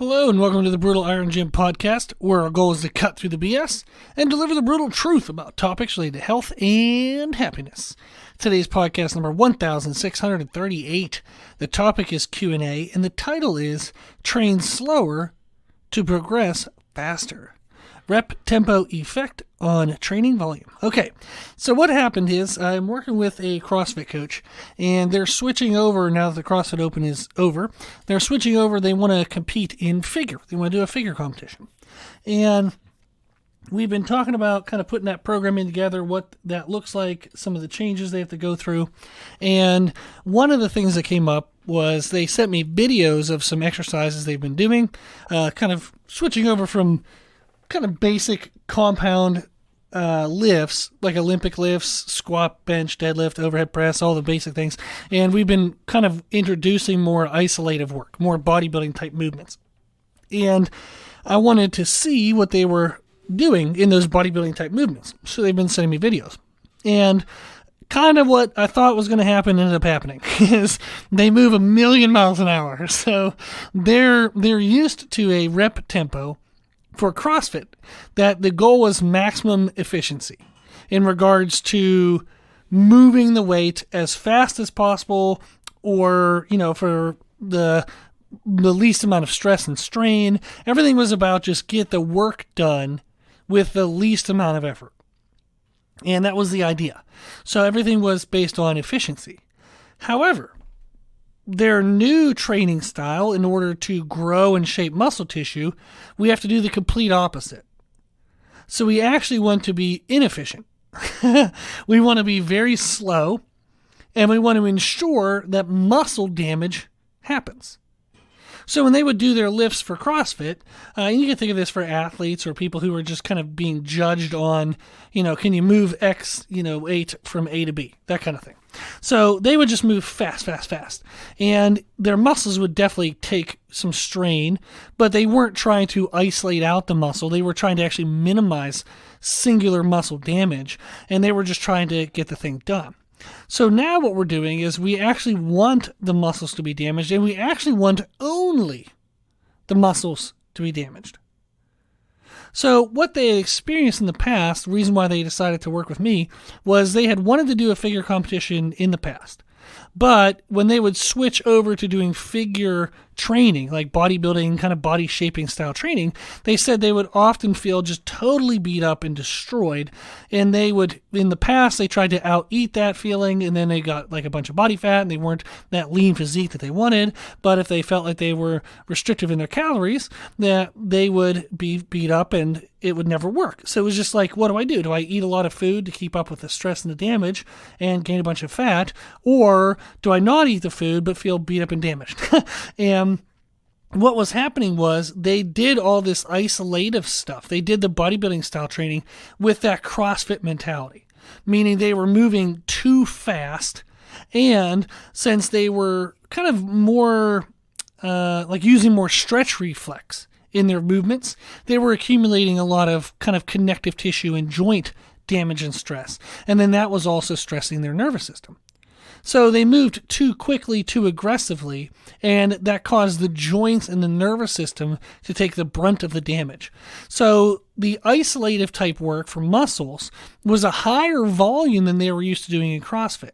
Hello and welcome to the Brutal Iron Gym podcast, where our goal is to cut through the BS and deliver the brutal truth about topics related to health and happiness. Today's podcast number 1638. The topic is Q&A and the title is Train Slower to Progress Faster. Rep Tempo Effect on Training Volume. Okay, so what happened is I'm working with a CrossFit coach, and they're switching over now that the CrossFit Open is over. They're switching over. They want to compete in figure. They want to do a figure competition. And we've been talking about kind of putting that programming together, what that looks like, some of the changes they have to go through. And one of the things that came up was they sent me videos of some exercises they've been doing, kind of switching over from kind of basic compound lifts, like Olympic lifts, squat, bench, deadlift, overhead press, all the basic things. And we've been kind of introducing more isolative work, more bodybuilding type movements. And I wanted to see what they were doing in those bodybuilding type movements. So they've been sending me videos. And kind of what I thought was going to happen ended up happening is they move 1,000,000 miles an hour. So they're used to a rep tempo for CrossFit that the goal was maximum efficiency in regards to moving the weight as fast as possible, or, for the least amount of stress and strain. Everything was about just get the work done with the least amount of effort. And that was the idea. So everything was based on efficiency. However, their new training style, in order to grow and shape muscle tissue, we have to do the complete opposite. So we actually want to be inefficient. We want to be very slow, and we want to ensure that muscle damage happens. So when they would do their lifts for CrossFit, and you can think of this for athletes or people who are just kind of being judged on, can you move X, weight from A to B, that kind of thing. So they would just move fast. And their muscles would definitely take some strain, but they weren't trying to isolate out the muscle. They were trying to actually minimize singular muscle damage, and they were just trying to get the thing done. So now what we're doing is we actually want the muscles to be damaged, and we actually want only the muscles to be damaged. So what they had experienced in the past, the reason why they decided to work with me, was they had wanted to do a figure competition in the past. But when they would switch over to doing figure training, like bodybuilding, kind of body shaping style training, they said they would often feel just totally beat up and destroyed. And they would, in the past, they tried to out-eat that feeling, and then they got like a bunch of body fat, and they weren't that lean physique that they wanted. But if they felt like they were restrictive in their calories, that they would be beat up and it would never work. So it was just like, what do I do? Do I eat a lot of food to keep up with the stress and the damage and gain a bunch of fat? Or do I not eat the food but feel beat up and damaged? And what was happening was they did all this isolative stuff. They did the bodybuilding style training with that CrossFit mentality, meaning they were moving too fast. And since they were kind of more like using more stretch reflex in their movements, they were accumulating a lot of kind of connective tissue and joint damage and stress. And then that was also stressing their nervous system. So they moved too quickly, too aggressively, and that caused the joints and the nervous system to take the brunt of the damage. So the isolative type work for muscles was a higher volume than they were used to doing in CrossFit.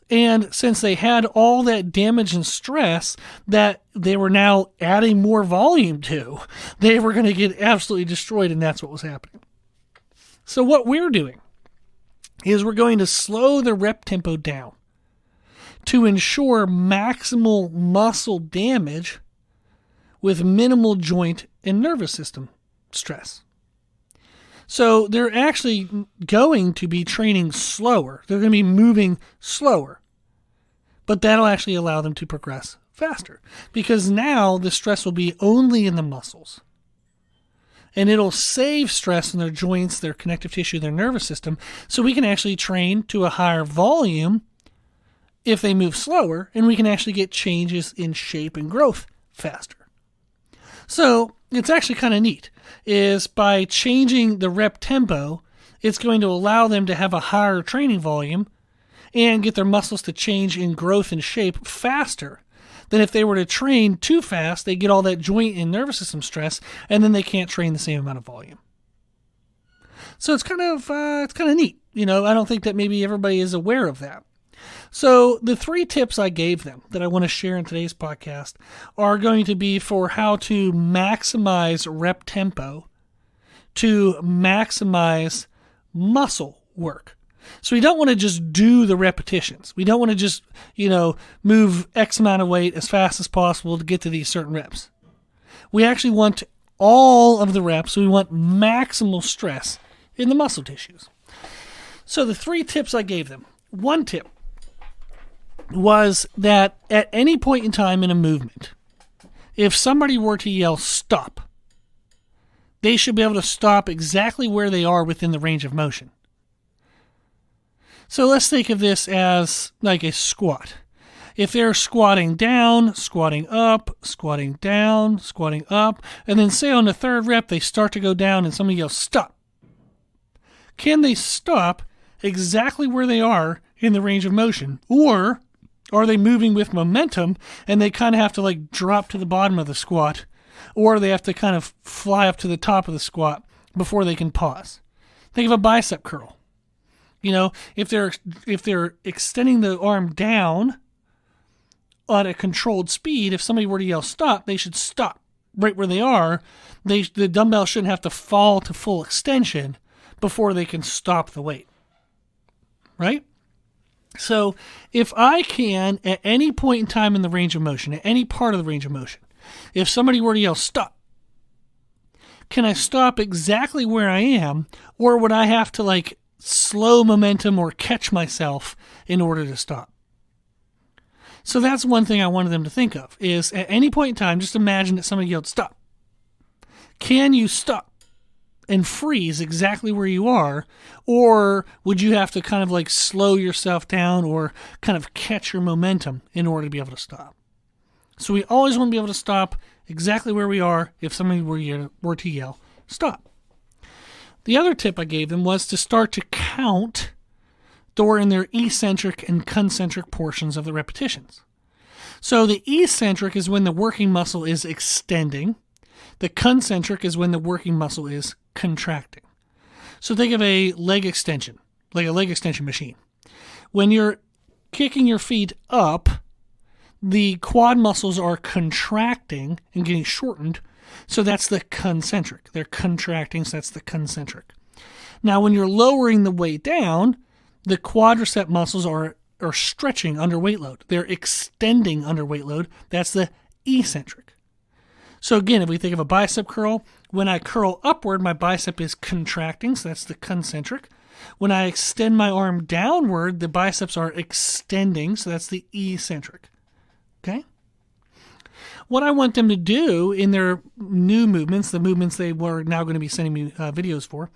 And since they had all that damage and stress that they were now adding more volume to, they were going to get absolutely destroyed, and that's what was happening. So what we're doing is we're going to slow the rep tempo down to ensure maximal muscle damage with minimal joint and nervous system stress. So they're actually going to be training slower. They're going to be moving slower. But that'll actually allow them to progress faster, because now the stress will be only in the muscles. And it'll save stress in their joints, their connective tissue, their nervous system, so we can actually train to a higher volume if they move slower, and we can actually get changes in shape and growth faster. So it's actually kind of neat, is by changing the rep tempo, it's going to allow them to have a higher training volume and get their muscles to change in growth and shape faster than if they were to train too fast. They get all that joint and nervous system stress, and then they can't train the same amount of volume. So it's kind of neat. I don't think that maybe everybody is aware of that. So the 3 tips I gave them that I want to share in today's podcast are going to be for how to maximize rep tempo to maximize muscle work. So we don't want to just do the repetitions. We don't want to just, move X amount of weight as fast as possible to get to these certain reps. We actually want all of the reps. We want maximal stress in the muscle tissues. So the 3 tips I gave them. 1 tip was that at any point in time in a movement, if somebody were to yell stop, they should be able to stop exactly where they are within the range of motion. So let's think of this as like a squat. If they're squatting down, squatting up, squatting down, squatting up, and then say on the 3rd rep they start to go down and somebody yells stop, can they stop exactly where they are in the range of motion? Or are they moving with momentum and they kind of have to drop to the bottom of the squat, or they have to kind of fly up to the top of the squat before they can pause? Think of a bicep curl. If they're extending the arm down at a controlled speed, if somebody were to yell stop, they should stop right where they are. The dumbbell shouldn't have to fall to full extension before they can stop the weight. Right? So if I can, at any point in time in the range of motion, at any part of the range of motion, if somebody were to yell stop, can I stop exactly where I am, or would I have to slow momentum or catch myself in order to stop? So that's one thing I wanted them to think of, is at any point in time, just imagine that somebody yelled stop. Can you stop and freeze exactly where you are, or would you have to kind of slow yourself down or kind of catch your momentum in order to be able to stop? So we always want to be able to stop exactly where we are if somebody were to yell stop. The other tip I gave them was to start to count during their eccentric and concentric portions of the repetitions. So the eccentric is when the working muscle is extending. The concentric is when the working muscle is contracting. So think of a leg extension, like a leg extension machine. When you're kicking your feet up, the quad muscles are contracting and getting shortened. So that's the concentric. They're contracting, so that's the concentric. Now, when you're lowering the weight down, the quadricep muscles are stretching under weight load. They're extending under weight load. That's the eccentric. So again, if we think of a bicep curl, when I curl upward, my bicep is contracting, so that's the concentric. When I extend my arm downward, the biceps are extending, so that's the eccentric. Okay? What I want them to do in their new movements, the movements they were now going to be sending me videos for,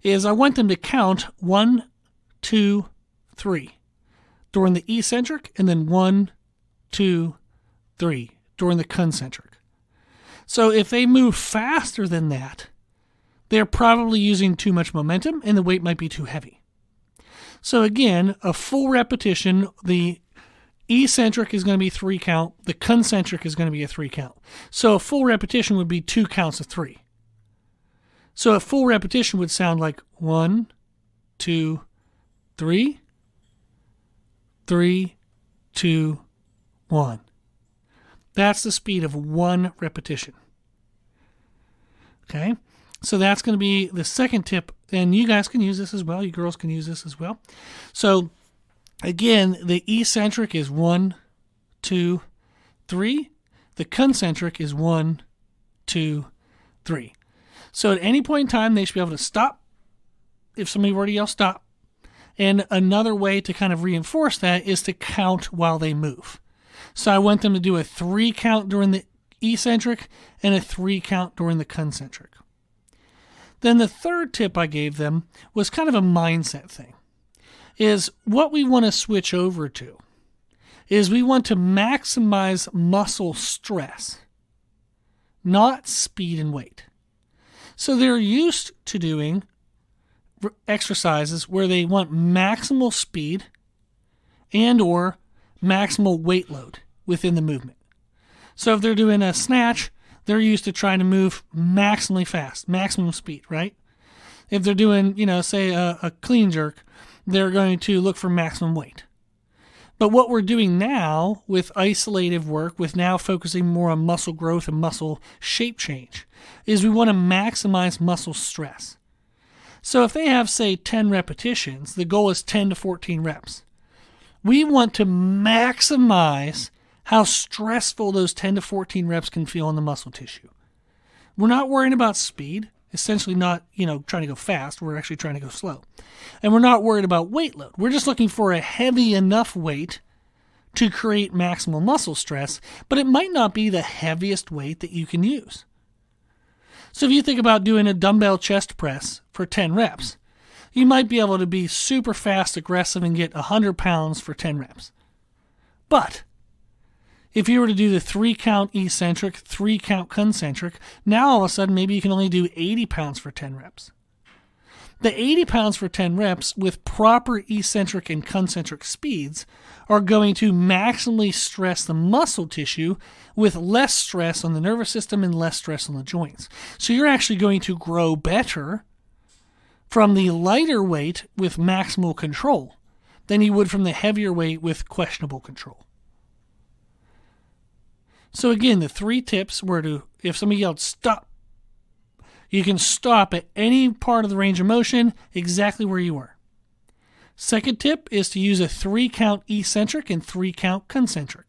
is I want them to count 1, 2, 3 during the eccentric, and then 1, 2, 3 during the concentric. So if they move faster than that, they're probably using too much momentum and the weight might be too heavy. So again, a full repetition, the eccentric is going to be 3 count, the concentric is going to be a 3 count. So a full repetition would be 2 counts of 3. So a full repetition would sound like 1, 2, 3, 3, 2, 1. That's the speed of 1 repetition. Okay? So that's going to be the second tip, and you guys can use this as well. You girls can use this as well. So again, the eccentric is 1, 2, 3. The concentric is 1, 2, 3. So at any point in time, they should be able to stop if somebody were to yell stop. And another way to kind of reinforce that is to count while they move. So I want them to do a 3 count during the eccentric and a 3 count during the concentric. Then the third tip I gave them was kind of a mindset thing. Is what we want to switch over to is we want to maximize muscle stress, not speed and weight. So they're used to doing exercises where they want maximal speed and or maximal weight load within the movement. So if they're doing a snatch, they're used to trying to move maximally fast, maximum speed, right? If they're doing, say a clean jerk, they're going to look for maximum weight. But what we're doing now with isolative work, with now focusing more on muscle growth and muscle shape change, is we want to maximize muscle stress. So if they have, say, 10 repetitions, the goal is 10 to 14 reps. We want to maximize how stressful those 10 to 14 reps can feel on the muscle tissue. We're not worrying about speed, essentially not, trying to go fast. We're actually trying to go slow. And we're not worried about weight load. We're just looking for a heavy enough weight to create maximal muscle stress, but it might not be the heaviest weight that you can use. So if you think about doing a dumbbell chest press for 10 reps, you might be able to be super fast, aggressive, and get 100 pounds for 10 reps. But if you were to do the 3-count eccentric, 3-count concentric, now all of a sudden maybe you can only do 80 pounds for 10 reps. The 80 pounds for 10 reps with proper eccentric and concentric speeds are going to maximally stress the muscle tissue with less stress on the nervous system and less stress on the joints. So you're actually going to grow better from the lighter weight with maximal control than you would from the heavier weight with questionable control. So again, the 3 tips were to, if somebody yelled, stop, you can stop at any part of the range of motion exactly where you were. Second tip is to use a 3-count eccentric and 3-count concentric.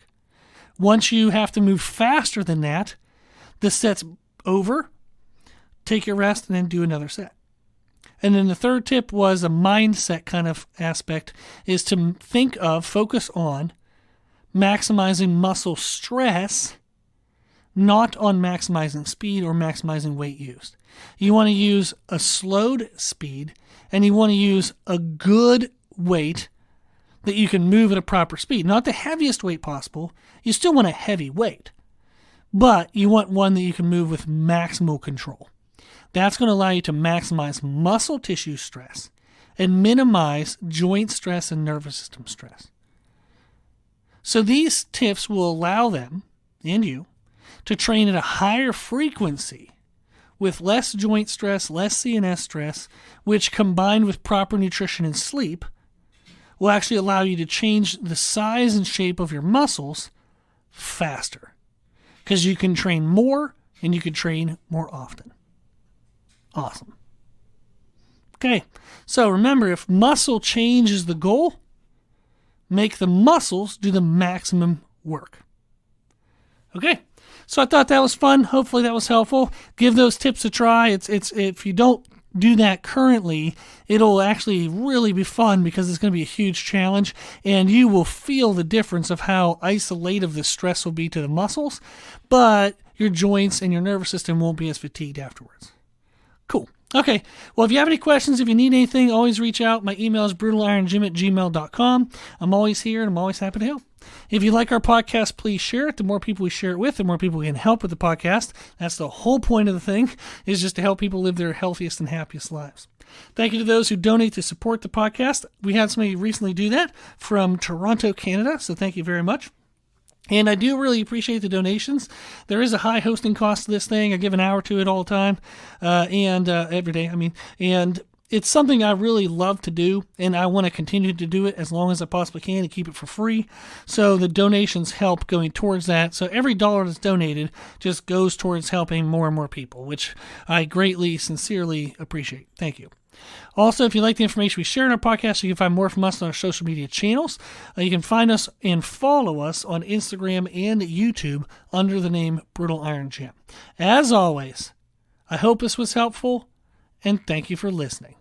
Once you have to move faster than that, the set's over, take your rest, and then do another set. And then the third tip was a mindset kind of aspect, is to focus on maximizing muscle stress, not on maximizing speed or maximizing weight used. You want to use a slowed speed, and you want to use a good weight that you can move at a proper speed. Not the heaviest weight possible. You still want a heavy weight, but you want one that you can move with maximal control. That's going to allow you to maximize muscle tissue stress and minimize joint stress and nervous system stress. So these tips will allow them, and you, to train at a higher frequency with less joint stress, less CNS stress, which combined with proper nutrition and sleep will actually allow you to change the size and shape of your muscles faster, because you can train more and you can train more often. Awesome. Okay, so remember, if muscle change is the goal, make the muscles do the maximum work. Okay, so I thought that was fun. Hopefully that was helpful. Give those tips a try. It's if you don't do that currently, it'll actually really be fun, because it's going to be a huge challenge, and you will feel the difference of how isolative the stress will be to the muscles, but your joints and your nervous system won't be as fatigued afterwards. Cool. Okay, well, if you have any questions, if you need anything, always reach out. My email is brutalironjim@gmail.com. I'm always here, and I'm always happy to help. If you like our podcast, please share it. The more people we share it with, the more people we can help with the podcast. That's the whole point of the thing, is just to help people live their healthiest and happiest lives. Thank you to those who donate to support the podcast. We had somebody recently do that from Toronto, Canada, so thank you very much. And I do really appreciate the donations. There is a high hosting cost to this thing. I give an hour to it all the time, and every day, and it's something I really love to do, and I want to continue to do it as long as I possibly can and keep it for free. So the donations help going towards that. So every dollar that's donated just goes towards helping more and more people, which I greatly, sincerely appreciate. Thank you. Also, if you like the information we share in our podcast, you can find more from us on our social media channels. You can find us and follow us on Instagram and YouTube under the name Brutal Iron Gym. As always, I hope this was helpful, and thank you for listening.